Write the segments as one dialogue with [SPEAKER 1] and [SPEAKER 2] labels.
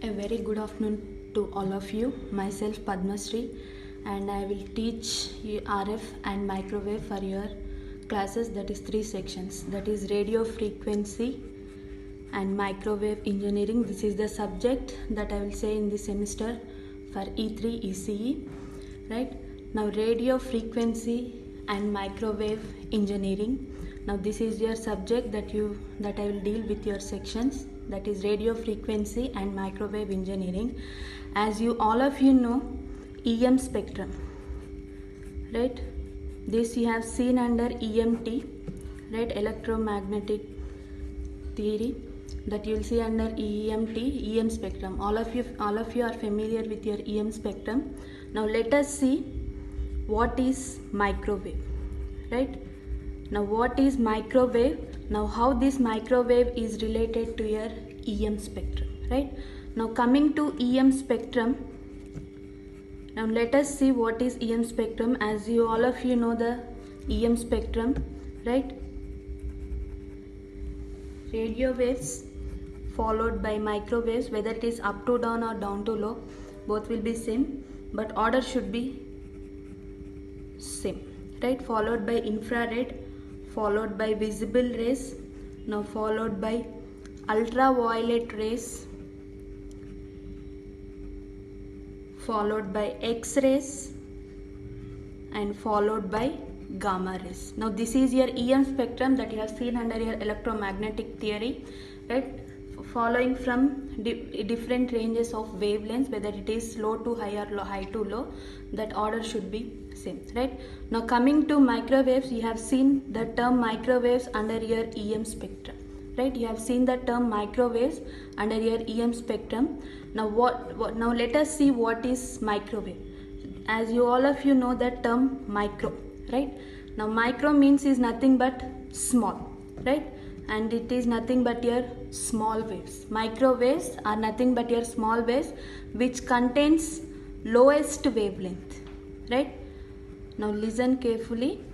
[SPEAKER 1] A very good afternoon to all of you. Myself Padma Sri, and I will teach you RF and microwave for your classes. That is 3 sections. That is radio frequency and microwave engineering. This is the subject that I will say in this semester for E3 ECE. Right now, radio frequency and microwave engineering. Now this is your subject that I will deal with your sections. That is radio frequency and microwave engineering. As you all of you know, EM spectrum, right? This you have seen under EMT, right? Electromagnetic theory, that you will see under EMT, EM spectrum. All of you are familiar with your EM spectrum. Now let us see what is microwave, right? Now what is microwave? Now how this microwave is related to your EM spectrum, right? Now coming to EM spectrum, now let us see what is EM spectrum. As you all of you know the EM spectrum, right? Radio waves followed by microwaves, whether it is up to down or down to low, both will be same, but order should be same, right? Followed by infrared, followed by visible rays, now followed by ultraviolet rays, followed by X-rays, and followed by gamma rays. Now this is your EM spectrum that you have seen under your electromagnetic theory, right? Following from different ranges of wavelengths, whether it is low to high or high to low, that order should be same, right? Now coming to microwaves, you have seen the term microwaves under your EM spectrum, right? You have seen the term microwaves under your EM spectrum. Now now let us see what is microwave. As you all of you know the term micro, right? Now micro means is nothing but small, right? And it is nothing but your small waves. Microwaves are nothing but your small waves which contains lowest wavelength, right? Now listen carefully.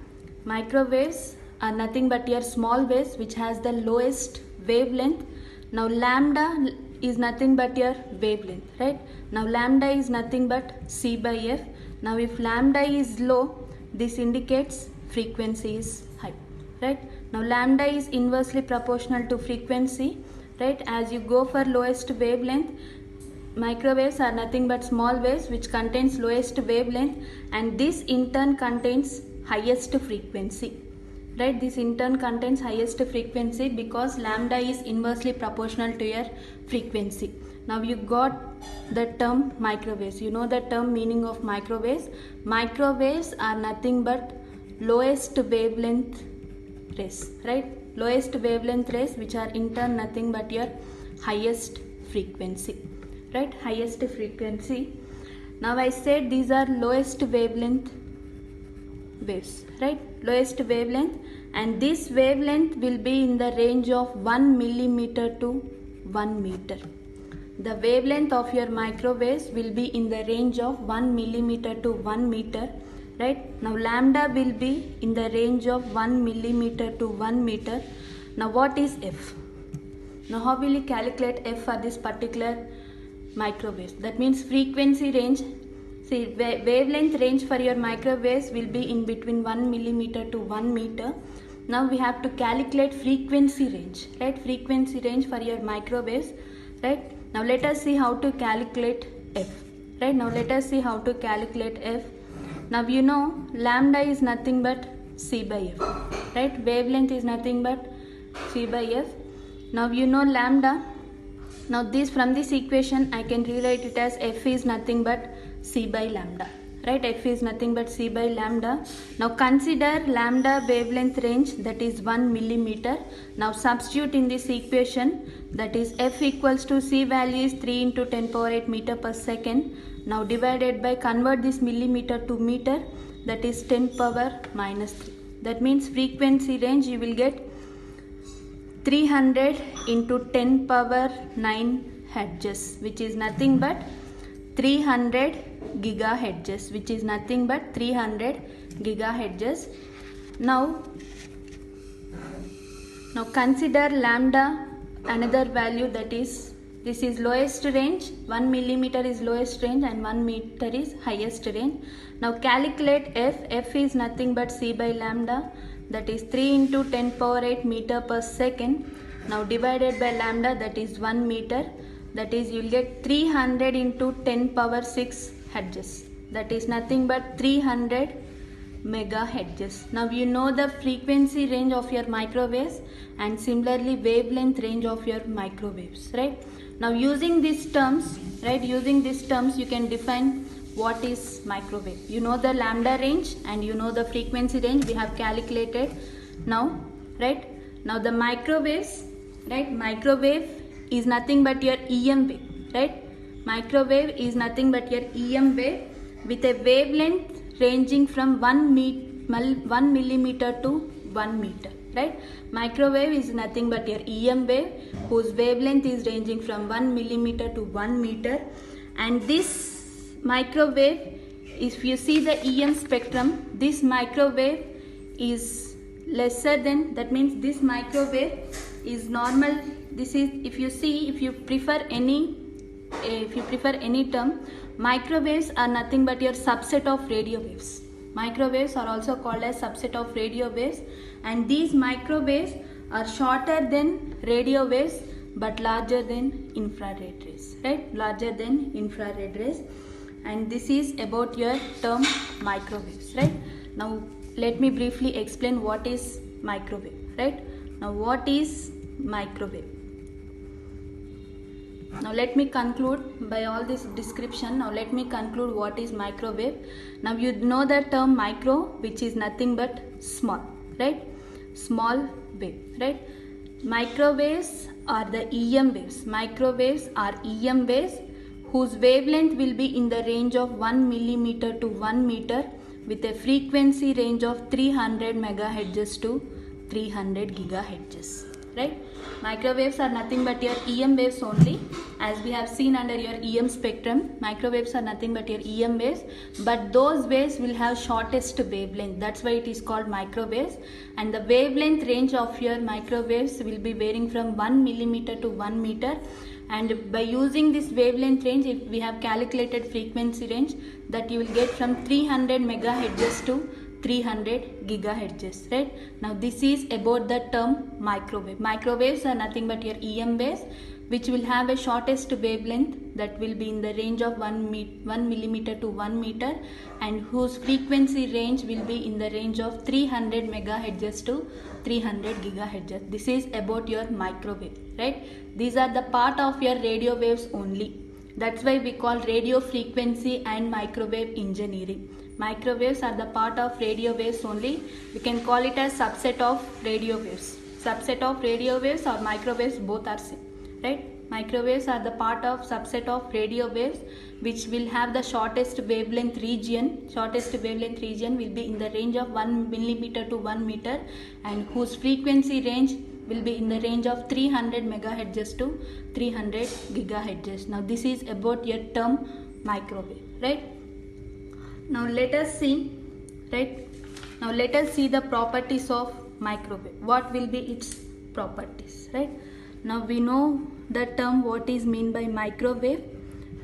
[SPEAKER 1] Microwaves are nothing but your small waves which has the lowest wavelength. Now lambda is nothing but your wavelength, right? Now lambda is nothing but C by F. Now if lambda is low, this indicates frequency is high, right? Now lambda is inversely proportional to frequency, right? As you go for lowest wavelength, microwaves are nothing but small waves which contains lowest wavelength, and this in turn contains highest frequency, right? This in turn contains highest frequency because lambda is inversely proportional to your frequency. Now you got the term microwaves. You know the term meaning of microwaves. Microwaves are nothing but lowest wavelength rays, right? Lowest wavelength rays which are in turn nothing but your highest frequency, right? Highest frequency. Now I said these are lowest wavelength waves, right? Lowest wavelength, and this wavelength will be in the range of 1 millimeter to 1 meter. The wavelength of your microwaves will be in the range of 1 millimeter to 1 meter, right? Now lambda will be in the range of 1 millimeter to 1 meter. Now what is F? Now how will you calculate F for this particular microwaves? That means frequency range. See, wavelength range for your microwaves will be in between 1 millimeter to 1 meter. Now we have to calculate frequency range, right? Frequency range for your microwaves, right? Now let us see how to calculate F, right? Now let us see how to calculate F. Now you know lambda is nothing but C by F, right? Wavelength is nothing but C by F. Now you know lambda. Now this, from this equation I can rewrite it as F is nothing but C by lambda, right? F is nothing but C by lambda. Now consider lambda wavelength range, that is 1 millimeter. Now substitute in this equation, that is F equals to C value is 3 into 10 power 8 meter per second. Now divided by, convert this millimeter to meter, that is 10 power minus 3. That means frequency range you will get 300 into 10 power 9 hertz, which is nothing but 300 gigahertz, which is nothing but 300 gigahertz. Now consider lambda another value, that is This is lowest range, 1 millimeter is lowest range and 1 meter is highest range. Now calculate F. F is nothing but C by lambda, that is 3 into 10 power 8 meter per second. Now divided by lambda, that is 1 meter, that is you will get 300 into 10 power 6 hertz, that is nothing but 300 megahertz. Now you know the frequency range of your microwaves and similarly wavelength range of your microwaves, right? Now using these terms, right, using these terms you can define what is microwave. You know the lambda range and you know the frequency range we have calculated now, right? Now the microwaves, right, microwave is nothing but your EM wave, right? Microwave is nothing but your EM wave with a wavelength ranging from 1 millimeter to 1 meter, right? Microwave is nothing but your EM wave whose wavelength is ranging from 1 millimeter to 1 meter, and this microwave, if you see the EM spectrum, this microwave is lesser than, that means this microwave is normal. This is, if you prefer any term, microwaves are nothing but your subset of radio waves. Microwaves are also called as subset of radio waves, and these microwaves are shorter than radio waves but larger than infrared rays, right? Larger than infrared rays. And this is about your term microwaves, right? Now let me briefly explain what is microwave, right? Now what is microwave? Now let me conclude by all this description. Now let me conclude what is microwave. Now you know the term micro, which is nothing but small, right? Small wave, right? Microwaves are the EM waves. Microwaves are EM waves whose wavelength will be in the range of 1 millimeter to 1 meter with a frequency range of 300 megahertz to 300 gigahertz. Right? Microwaves are nothing but your EM waves only, as we have seen under your EM spectrum. Microwaves are nothing but your EM waves, but those waves will have shortest wavelength. That's why it is called microwaves. And the wavelength range of your microwaves will be varying from 1 millimeter to 1 meter. And by using this wavelength range, if we have calculated frequency range, that you will get from 300 megahertz to 300 gigahertz, right? Now this is about the term microwave. Microwaves are nothing but your EM waves which will have a shortest wavelength that will be in the range of 1 millimeter to 1 meter and whose frequency range will be in the range of 300 megahertz to 300 gigahertz. This is about your microwave, right? These are the part of your radio waves only. That's why we call radio frequency and microwave engineering. Microwaves are the part of radio waves only. We can call it as subset of radio waves. Subset of radio waves or microwaves, both are same, right? Microwaves are the part of subset of radio waves which will have the shortest wavelength region. Shortest wavelength region will be in the range of 1 millimeter to 1 meter and whose frequency range will be in the range of 300 megahertz to 300 gigahertz. Now this is about your term microwave, right? Now let us see, right? Now let us see the properties of microwave. What will be its properties, right? Now we know the term what is meant by microwave,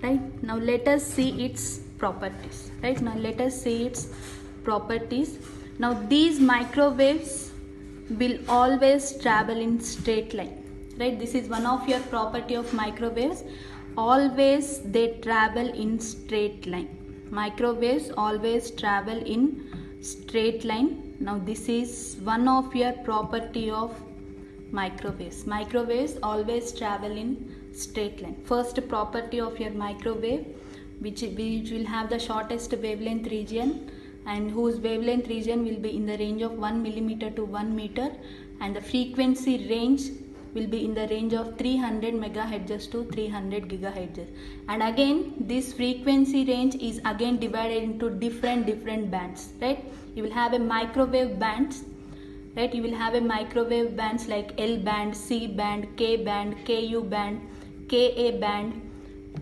[SPEAKER 1] right? Now let us see its properties, right? Now let us see its properties. Now these microwaves will always travel in straight line, right? This is one of your property of microwaves. Always they travel in straight line. Microwaves always travel in straight line. Now this is one of your property of microwaves. Microwaves always travel in straight line. First property of your microwave, which will have the shortest wavelength region and whose wavelength region will be in the range of 1 millimeter to 1 meter and the frequency range will be in the range of 300 megahertz to 300 gigahertz. And again this frequency range is again divided into different bands, right? You will have a microwave bands, right? You will have a microwave bands like L band, C band, K band, KU band, KA band,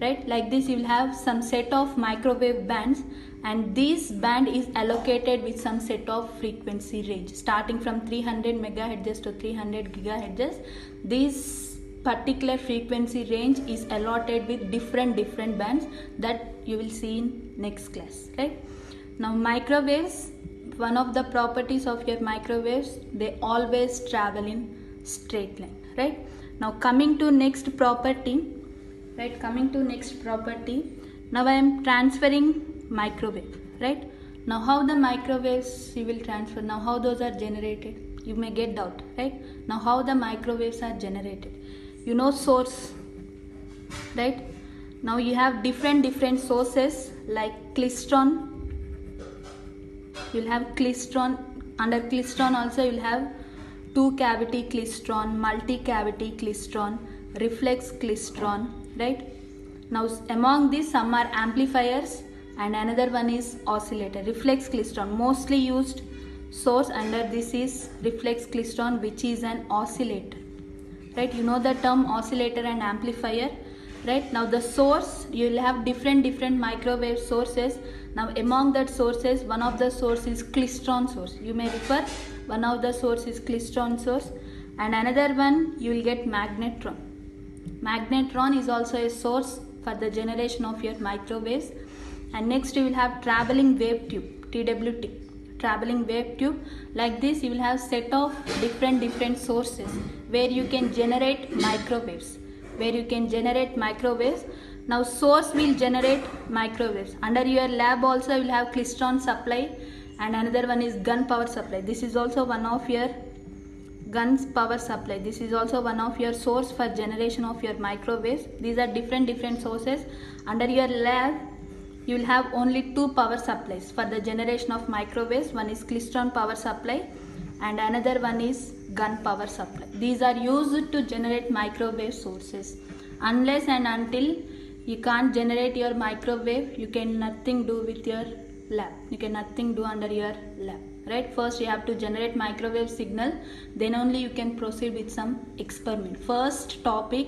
[SPEAKER 1] right? Like this you will have some set of microwave bands and this band is allocated with some set of frequency range starting from 300 megahertz to 300 gigahertz. This particular frequency range is allotted with different bands that you will see in next class, right? Now microwaves, one of the properties of your microwaves, they always travel in straight line, right? Now coming to next property, right? Coming to next property, now I am transferring microwave, right? Now how the microwaves you will transfer, now how those are generated, you may get doubt, right? Now how the microwaves are generated, you know source, right? Now you have different sources like klystron, you'll have klystron, under klystron also you'll have two cavity klystron, multi cavity klystron, reflex klystron, right? Now among these some are amplifiers and another one is oscillator. Reflex klystron, mostly used source under this is reflex klystron, which is an oscillator, right? You know the term oscillator and amplifier, right? Now the source, you will have different microwave sources. Now among that sources, one of the source is klystron source, you may refer, one of the source is klystron source, and another one you will get magnetron. Magnetron is also a source for the generation of your microwaves. And next you will have traveling wave tube, TWT, traveling wave tube. Like this you will have set of different sources where you can generate microwaves, Now source will generate microwaves. Under your lab also you will have klystron supply and another one is gun power supply. This is also one of your guns power supply. This is also one of your source for generation of your microwaves. These are different sources. Under your lab you will have only two power supplies for the generation of microwaves. One is klystron power supply and another one is gun power supply. These are used to generate microwave sources. Unless and until you can't generate your microwave, you can nothing do with your lab. You can nothing do under your lab, right? First you have to generate microwave signal, then only you can proceed with some experiment. First topic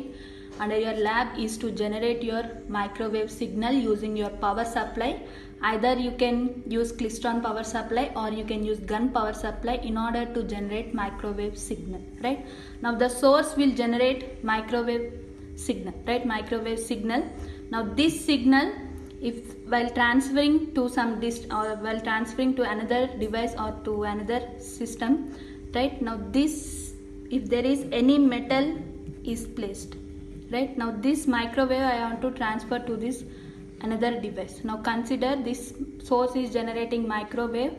[SPEAKER 1] under your lab is to generate your microwave signal using your power supply. Either you can use klystron power supply or you can use gun power supply in order to generate microwave signal, right? Now the source will generate microwave signal, right? Microwave signal. Now this signal, if while transferring to some while transferring to another device or to another system, right? Now this, if there is any metal is placed, right? Now this microwave I want to transfer to this another device. Now consider this source is generating microwave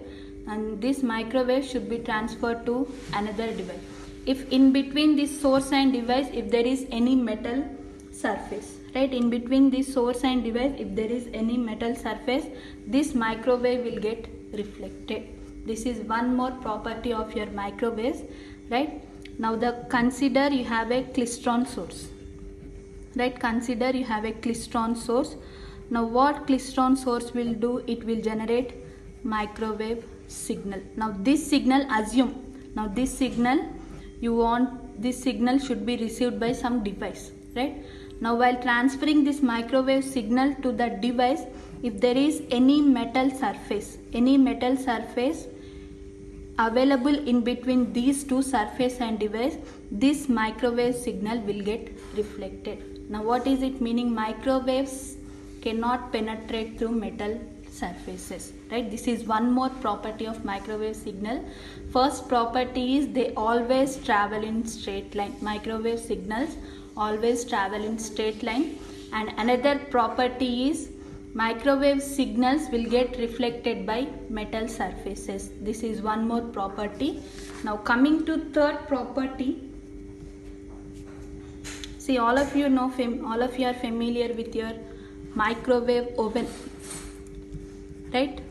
[SPEAKER 1] and this microwave should be transferred to another device. If in between this source and device, if there is any metal surface, right? In between this source and device, if there is any metal surface, this microwave will get reflected. This is one more property of your microwaves, right? Now consider you have a klystron source, right? Consider you have a klystron source. Now what klystron source will do? It will generate microwave signal. Now this signal, assume, now this signal, you want this signal should be received by some device, right? Now while transferring this microwave signal to the device, if there is any metal surface available in between these two surface and device, this microwave signal will get reflected. Now what is it meaning? Microwaves cannot penetrate through metal surfaces, right? This is one more property of microwave signal. First property is they always travel in straight line. Microwave signals always travel in straight line. And another property is microwave signals will get reflected by metal surfaces. This is one more property. Now coming to third property, see, all of you are familiar with your microwave oven, right?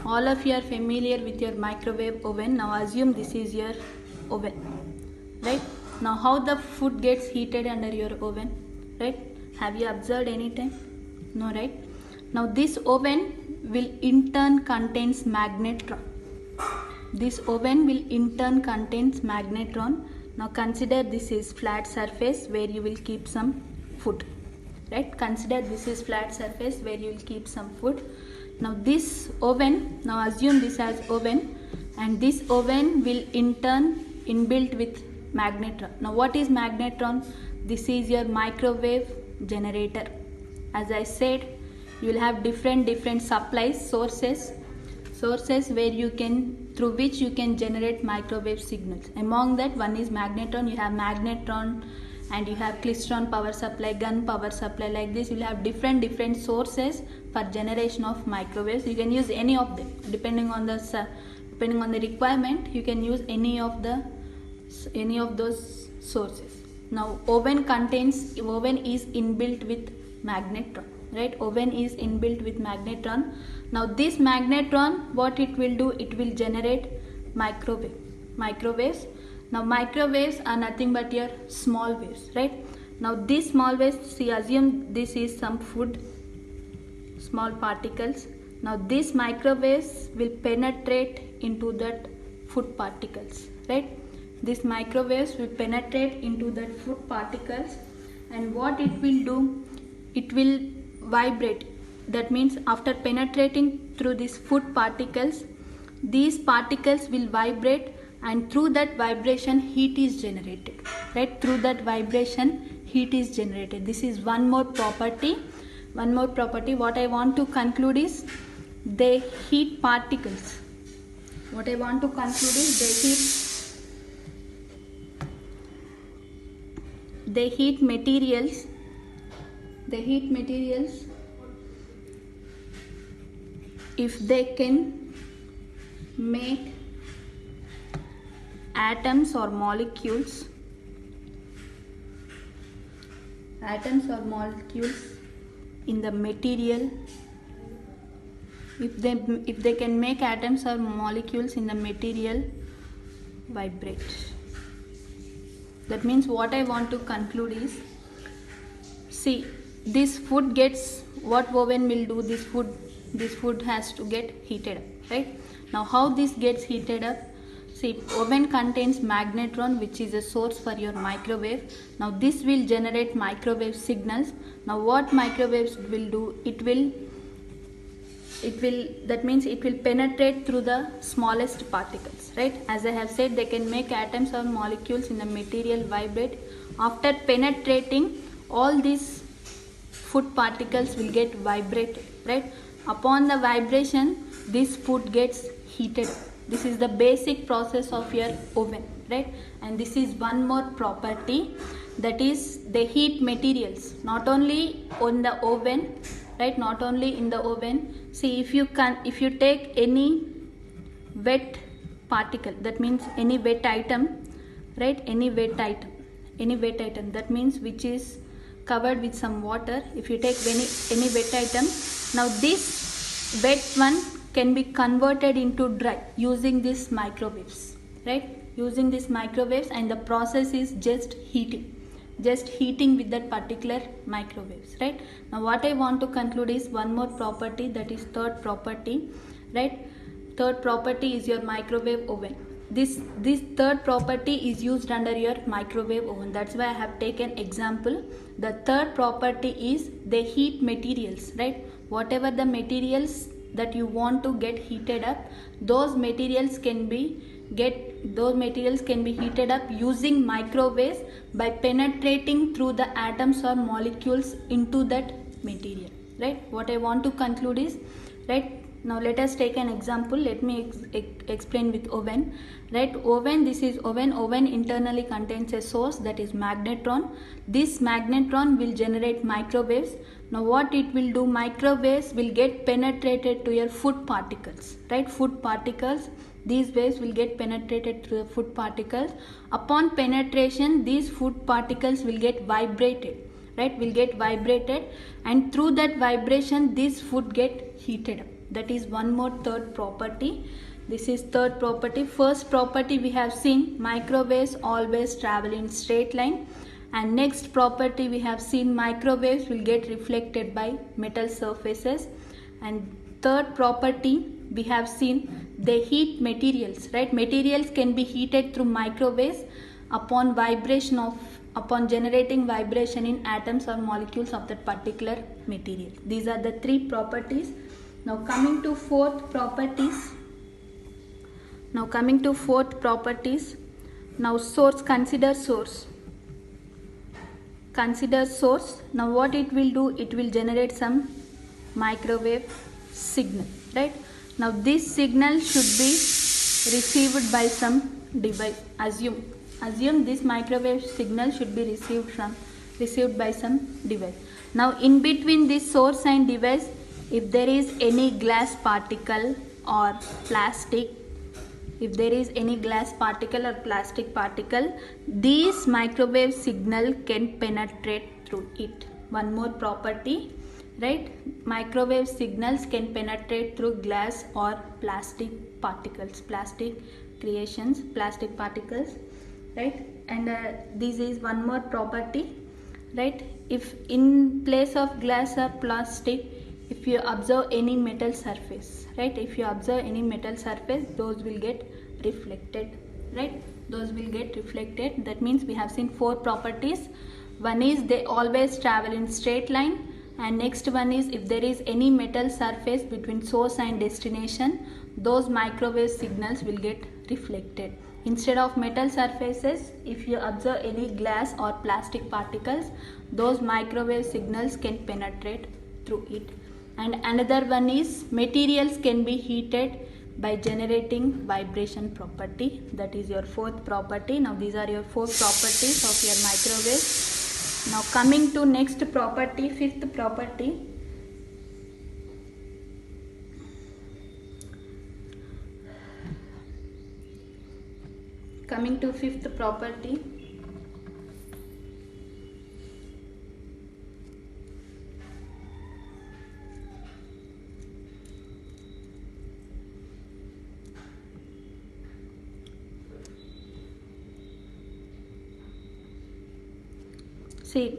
[SPEAKER 1] All of you are familiar with your microwave oven. Now assume this is your oven, right? Now how the food gets heated under your oven, right? Have you observed any time? No, right? Now this oven will in turn contains magnetron. This oven will in turn contains magnetron. Now consider this is flat surface where you will keep some food, right? Consider this is flat surface where you will keep some food. Now this oven, now assume this as oven, and this oven will in turn inbuilt with magnetron. Now what is magnetron? this is your microwave generator. As I said, you will have different supplies, sources where you can, through which you can generate microwave signals. Among that, one is magnetron. You have magnetron and you have klystron power supply, gun power supply. Like this, you will have different sources for generation of microwaves. You can use any of them depending on the requirement. You can use any of those sources. Now oven is inbuilt with magnetron, right? Oven is inbuilt with magnetron. Now this magnetron, what it will do, it will generate microwaves. Now microwaves are nothing but your small waves, right? Now these small waves, see, assume this is some food, small particles. Now these microwaves will penetrate into that food particles, right? These microwaves will penetrate into that food particles, and what it will do, it will vibrate. That means after penetrating through these food particles, these particles will vibrate, and through that vibration heat is generated, right? Through that vibration heat is generated. This is one more property. What I want to conclude is they heat particles. What I want to conclude is they heat materials. If they can make atoms or molecules in the material, if they can make atoms or molecules in the material vibrate. That means what I want to conclude is, see, this food gets, what oven will do, this food has to get heated up, right? Now how this gets heated up? See, oven contains magnetron, which is a source for your microwave. Now this will generate microwave signals. Now what microwaves will do, that means it will penetrate through the smallest particles, right? As I have said, they can make atoms or molecules in the material vibrate. After penetrating, all these food particles will get vibrated, right? Upon the vibration, this food gets heated. This is the basic process of your oven, right? And this is one more property, that is they heat materials, not only on the oven, right? Not only in the oven. See, if you take any wet particle, that means any wet item, right? Any wet item, that means which is covered with some water. If you take any wet item, now this wet one can be converted into dry using these microwaves, right? Using these microwaves, and the process is just heating with that particular microwaves, right? Now what I want to conclude is one more property, that is third property, right? Third property is your microwave oven. This third property is used under your microwave oven. That's why I have taken example. The third property is they heat materials, right? Whatever the materials that you want to get heated up, those materials can be heated up using microwaves by penetrating through the atoms or molecules into that material, right? What I want to conclude is, right, now let us take an example. Let me explain with oven, right? Oven, this is oven. Oven internally contains a source, that is magnetron. This magnetron will generate microwaves. Now what it will do, microwaves will get penetrated to your food particles, right? Food particles, these waves will get penetrated through the food particles. Upon penetration, these food particles will get vibrated, right? Will get vibrated, and through that vibration, this food get heated up. That is one more third property. This is third property. First property we have seen, microwaves always travel in straight line. And next property we have seen, microwaves will get reflected by metal surfaces. And third property we have seen, they heat materials, right? Materials can be heated through microwaves upon generating vibration in atoms or molecules of that particular material. These are the three properties. Now coming to fourth properties. Now source, consider source. consider source. Now what it will do, it will generate some microwave signal, right? Now this signal should be received by some device. Assume this microwave signal should be received by some device. Now in between this source and device, if there is any glass particle or plastic, these microwave signal can penetrate through it. One more property, right? Microwave signals can penetrate through glass or plastic particles, plastic particles, right? And this is one more property, right? If in place of glass or plastic, if you observe any metal surface, right? Those will get reflected, right? That means we have seen 4 properties. One is they always travel in straight line, and next one is if there is any metal surface between source and destination, those microwave signals will get reflected. Instead of metal surfaces, if you observe any glass or plastic particles, those microwave signals can penetrate through it. And another one is materials can be heated by generating vibration property. That is your 4th property. Now these are your 4 properties of your microwave. Now coming to next property, 5th property. See,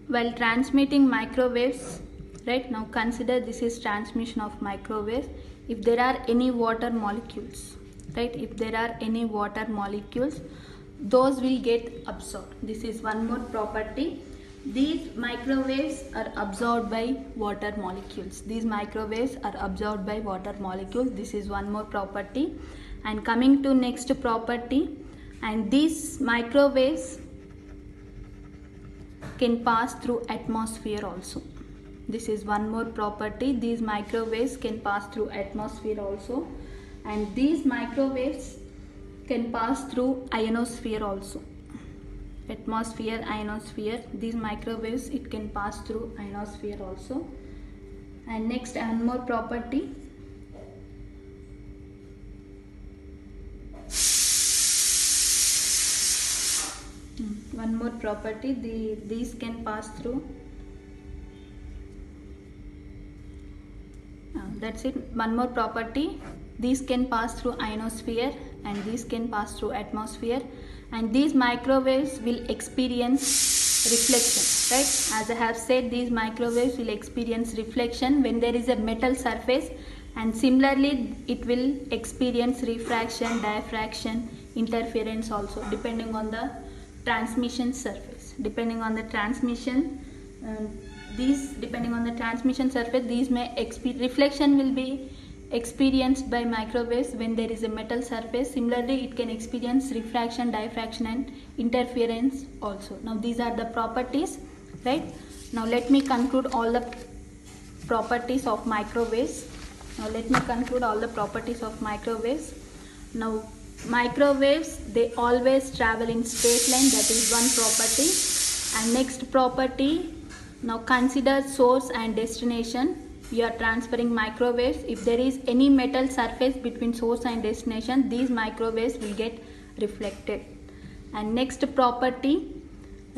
[SPEAKER 1] while transmitting microwaves, right? Now consider this is transmission of microwaves. If there are any water molecules, right? Those will get absorbed. This is one more property. These microwaves are absorbed by water molecules. This is one more property. And coming to next property, and these microwaves can pass through atmosphere also. This is one more property. These microwaves can pass through atmosphere also, and these microwaves can pass through ionosphere also. Atmosphere, ionosphere, these microwaves, it can pass through ionosphere also. And next, one more property. These can pass through. That's it. One more property. These can pass through ionosphere and these can pass through atmosphere, and these microwaves will experience reflection, right? As I have said, these microwaves will experience reflection when there is a metal surface, and similarly it will experience refraction, diffraction, interference also, depending on the transmission surface. Depending on the transmission surface, these may reflection will be experienced by microwaves when there is a metal surface. Similarly, it can experience refraction, diffraction and interference also. Now these are the properties, right? Now let me conclude all the properties of microwaves. Now microwaves, they always travel in straight line. That is one property. And next property, now consider source and destination. You are transferring microwaves. If there is any metal surface between source and destination, these microwaves will get reflected. And next property,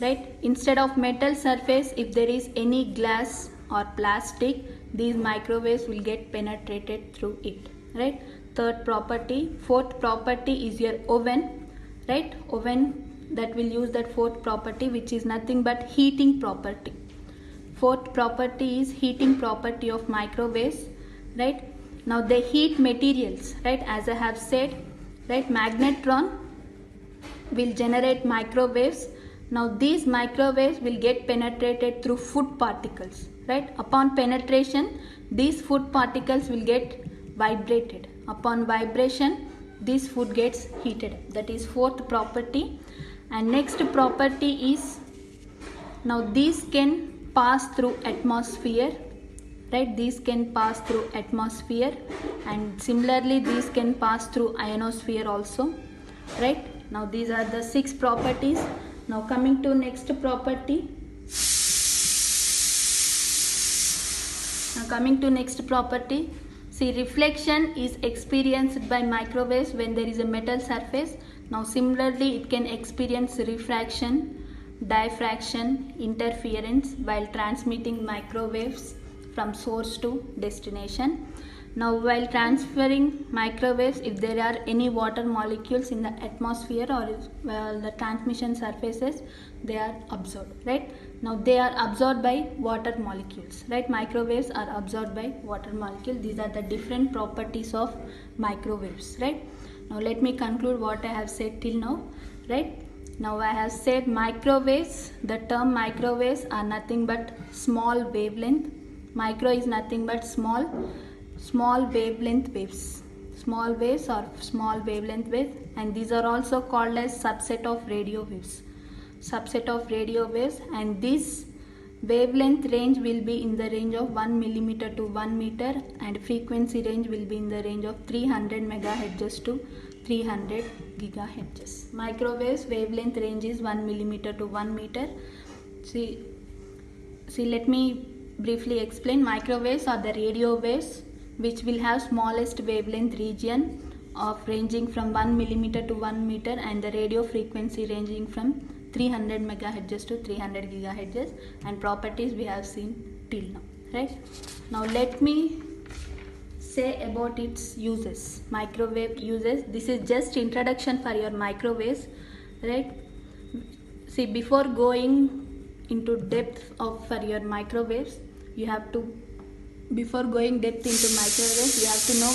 [SPEAKER 1] right? Instead of metal surface, if there is any glass or plastic, these microwaves will get penetrated through it, right? Third property. Fourth property is your oven, right? Oven, that will use that fourth property, which is nothing but heating property. Fourth property is heating property of microwaves, right? Now they heat materials, right? As I have said, right? Magnetron will generate microwaves. Now these microwaves will get penetrated through food particles, right? Upon penetration, these food particles will get vibrated. Upon vibration, this food gets heated. That is fourth property. And next property is Now these can pass through atmosphere, right? These can pass through atmosphere, and similarly these can pass through ionosphere also, right? Now these are the 6 properties. Now coming to next property. Now coming to next property. See, reflection is experienced by microwaves when there is a metal surface. Now similarly it can experience refraction, diffraction, interference while transmitting microwaves from source to destination. Now while transferring microwaves, if there are any water molecules in the atmosphere or the transmission surfaces, they are absorbed, right? Now they are absorbed by water molecules, right? Microwaves are absorbed by water molecule. These are the different properties of microwaves, right? Now let me conclude what I have said till now, right? Now I have said microwaves, the term microwaves are nothing but small wavelength. Micro is nothing but small wavelength waves. Small waves or small wavelength waves, and these are also called as subset of radio waves. Subset of radio waves, and this wavelength range will be in the range of 1 millimeter to 1 meter, and frequency range will be in the range of 300 megahertz to 300 gigahertz. Microwaves wavelength range is 1 millimeter to 1 meter. See, let me briefly explain. Microwaves are the radio waves which will have smallest wavelength region of ranging from 1 millimeter to 1 meter, and the radio frequency ranging from 300 megahertz to 300 gigahertz, and properties we have seen till now, right? Now let me say about its uses, microwave uses. This is just introduction for your microwaves, right? See, before going into depth for your microwaves, you have to, before going depth into microwaves, you have to know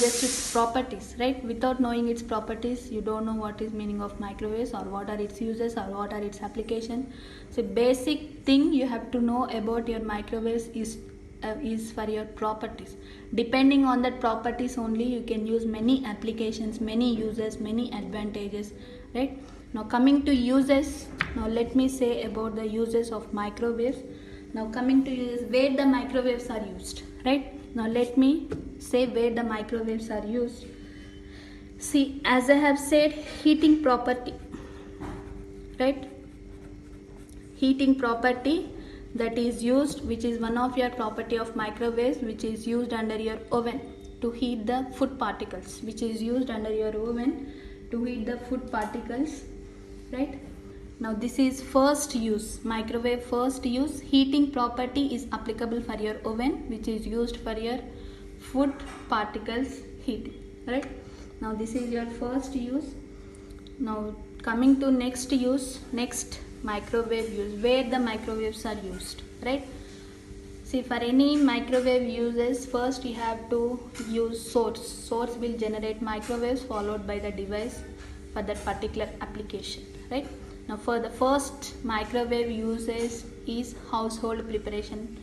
[SPEAKER 1] just its properties, right? Without knowing its properties, you don't know what is meaning of microwaves or what are its uses or what are its applications. So basic thing you have to know about your microwaves is for your properties. Depending on that properties only, you can use many applications, many uses, many advantages, right? Now coming to uses, now let me say about the uses of microwaves. Now coming to uses, where the microwaves are used, right? Now let me say where the microwaves are used. See, as I have said, heating property, right? Heating property that is used, which is one of your property of microwaves, which is used under your oven to heat the food particles, which is used under your oven to heat the food particles, right? Now this is first use, microwave first use. Heating property is applicable for your oven, which is used for your food particles heating, right? Now this is your first use. Now coming to next use, next microwave use, where the microwaves are used, right? See, for any microwave uses, first you have to use source. Source will generate microwaves followed by the device for that particular application, right? Now for the first microwave uses is household preparation,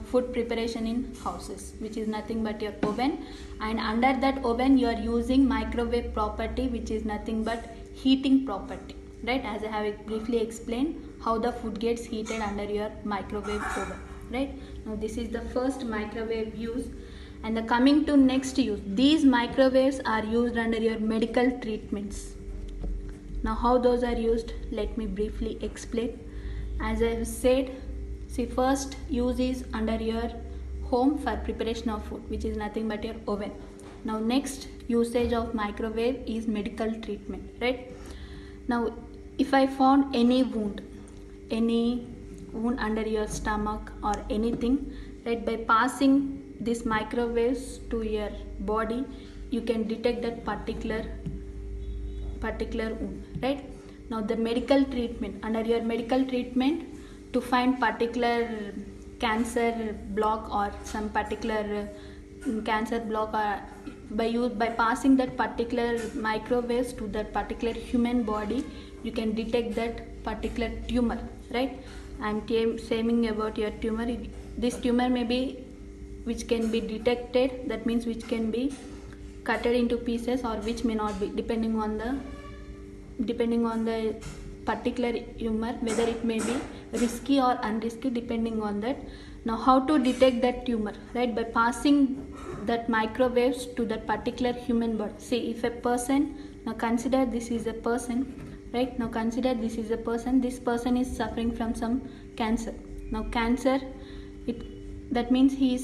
[SPEAKER 1] food preparation in houses, which is nothing but your oven, and under that oven you are using microwave property, which is nothing but heating property, right? As I have briefly explained how the food gets heated under your microwave oven, right? Now this is the first microwave use. And the coming to next use, these microwaves are used under your medical treatments. Now how those are used, let me briefly explain. As I have said, see, first use is under your home for preparation of food, which is nothing but your oven. Now next usage of microwave is medical treatment, right? Now if I found any wound under your stomach or anything, right, by passing these microwaves to your body, you can detect that particular wound, right? Now the medical treatment, under your medical treatment, to find particular cancer block or some particular cancer block, by passing that particular microwaves to that particular human body, you can detect that particular tumor, right? I am saying about your tumor. This tumor may be, which can be detected, that means which can be cutted into pieces or which may not be, depending on the particular tumor, whether it may be risky or unrisky depending on that. Now how to detect that tumor, right? By passing that microwaves to that particular human body. See, if a person, now consider this is a person, right? Now consider this is a person, this person is suffering from some cancer. Now cancer, that means he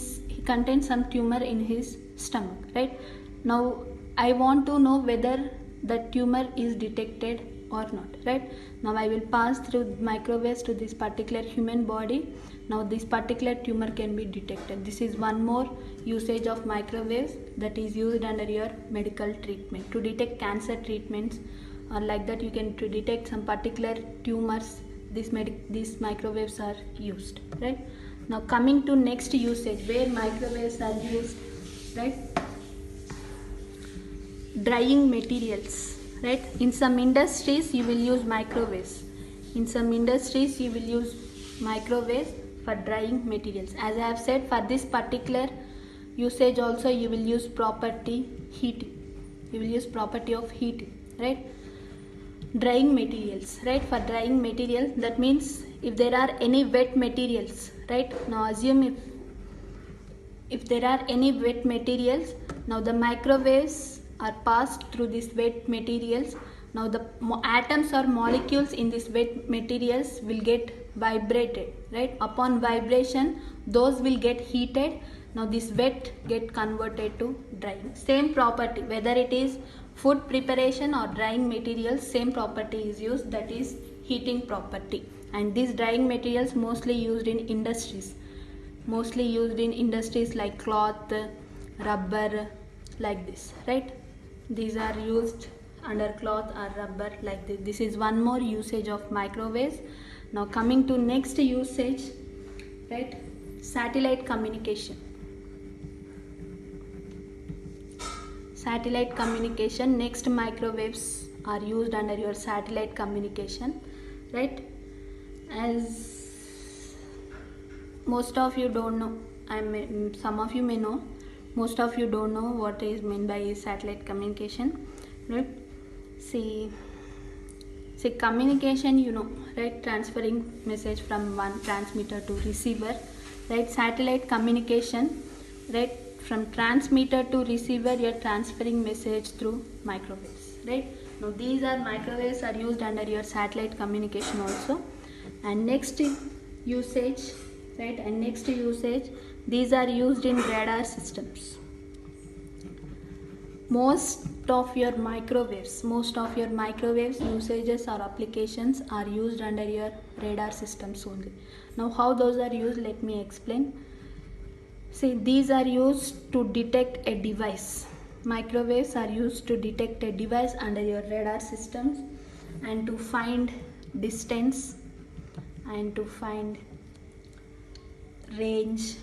[SPEAKER 1] contains some tumor in his stomach, right? Now I want to know whether that tumor is detected or not, right? Now I will pass through microwaves to this particular human body. Now this particular tumor can be detected. This is one more usage of microwaves that is used under your medical treatment to detect cancer treatments, or like that you can to detect some particular tumors. These microwaves are used, right? Now coming to next usage where microwaves are used, right? Drying materials, right? In some industries you will use microwaves. In some industries you will use microwaves for drying materials. As I have said, for this particular usage also you will use property heating. You will use property of heating, right? Drying materials, right? For drying material, that means if there are any wet materials, right? Now assume if there are any wet materials, now the microwaves are passed through these wet materials. Now the atoms or molecules in these wet materials will get vibrated, right? Upon vibration, those will get heated. Now this wet get converted to drying. Same property, whether it is food preparation or drying materials, same property is used, that is heating property. And these drying materials mostly used in industries. Mostly used in industries like cloth, rubber, like this, right? These are used under cloth or rubber like this. This is one more usage of microwaves. Now coming to next usage, right? Satellite communication. Satellite communication, next microwaves are used under your satellite communication, right? As most of you don't know, some of you may know, most of you don't know what is meant by satellite communication, right? See communication, you know, right? Transferring message from one transmitter to receiver, right? Satellite communication, right? From transmitter to receiver, you are transferring message through microwaves, right? Now these are microwaves are used under your satellite communication also. And next usage, right? And next usage, these are used in radar systems. Most of your microwaves usages or applications are used under your radar systems only. Now how those are used, let me explain. See, these are used to detect a device. Microwaves are used to detect a device under your radar systems and to find distance and to find range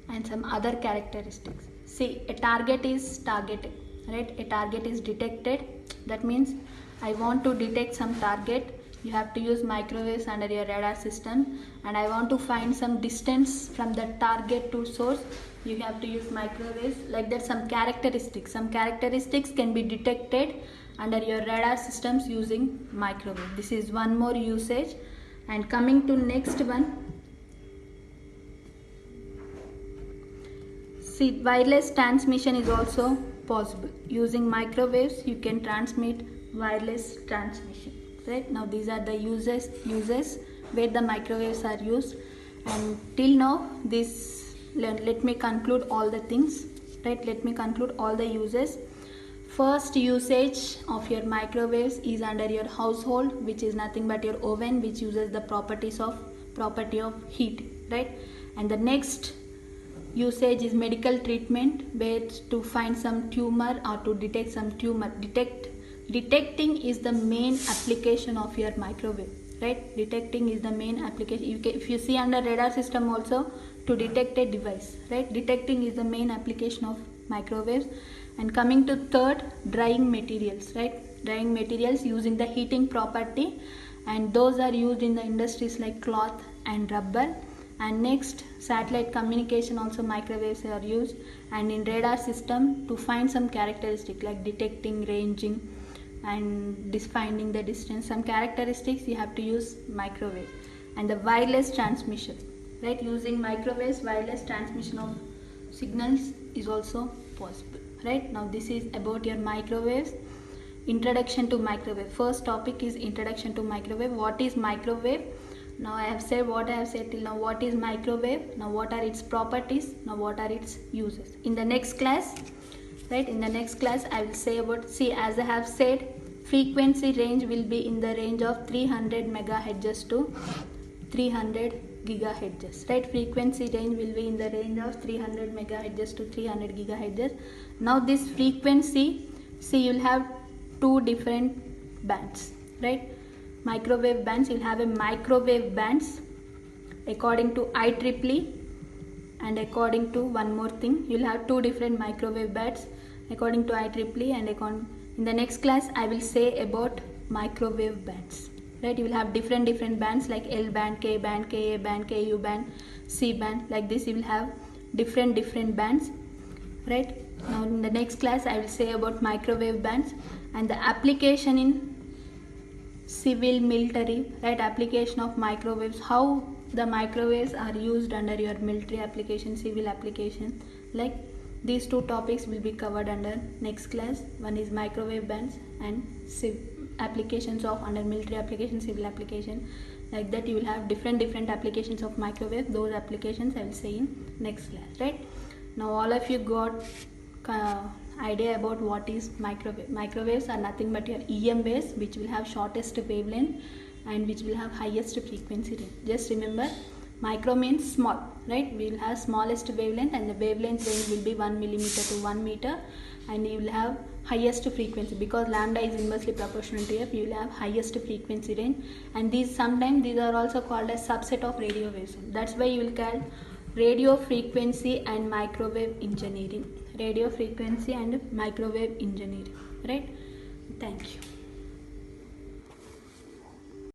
[SPEAKER 1] and some other characteristics. See, a target is targeted, right? A target is detected. That means I want to detect some target. You have to use microwaves under your radar system, and I want to find some distance from the target to source. You have to use microwaves. Like that, some characteristics can be detected under your radar systems using microwave. This is one more usage. And coming to next one, see, wireless transmission is also possible. Using microwaves, you can transmit wireless transmission. Right? Now these are the uses where the microwaves are used. And till now, let me conclude all the things. Right? Let me conclude all the uses. First usage of your microwaves is under your household, which is nothing but your oven, which uses the property of heat. Right? And the next usage is medical treatment, where to find some tumor or to detect some tumor. Detecting is the main application of your microwave, right? Detecting is the main application. If you see under radar system also, to detect a device, right? Detecting is the main application of microwaves. And coming to third, drying materials, right? Drying materials using the heating property, and those are used in the industries like cloth and rubber. And next, satellite communication, also microwaves are used, and in radar system to find some characteristic like detecting, ranging, and finding the distance. Some characteristics you have to use microwave. And the wireless transmission, right? Using microwaves, wireless transmission of signals is also possible, right? Now this is about your microwaves. Introduction to microwave. First topic is introduction to microwave. What is microwave? Now I have said what I have said till now. What is microwave? Now what are its properties? Now what are its uses? In the next class, right, in the next class I will say about, see, as I have said, frequency range will be in the range of 300 megahertz to 300 gigahertz, right? Frequency range will be in the range of 300 megahertz to 300 gigahertz. Now this frequency, see, you will have two different bands, right? Microwave bands, you'll have a microwave bands according to IEEE, and according to one more thing, you'll have two different microwave bands according to IEEE, and in the next class I will say about microwave bands, right? You will have different bands like L band, K band, Ka band, Ku band, C band, like this you will have different bands, right? Now in the next class I will say about microwave bands and the application in civil, military, right? Application of microwaves, how the microwaves are used under your military application, civil application, like these two topics will be covered under next class. One is microwave bands and applications of under military application, civil application, like that you will have different applications of microwave. Those applications I will say in next class, right? Now all of you got idea about what is microwave. Microwaves are nothing but your EM waves, which will have shortest wavelength and which will have highest frequency range. Just remember, micro means small, right? We will have smallest wavelength, and the wavelength range will be 1 millimeter to 1 meter, and you will have highest frequency because lambda is inversely proportional to f. You will have highest frequency range, and sometimes these are also called as subset of radio waves. That's why you will call radio frequency and microwave engineering. Radio frequency and microwave engineering, right? Thank you.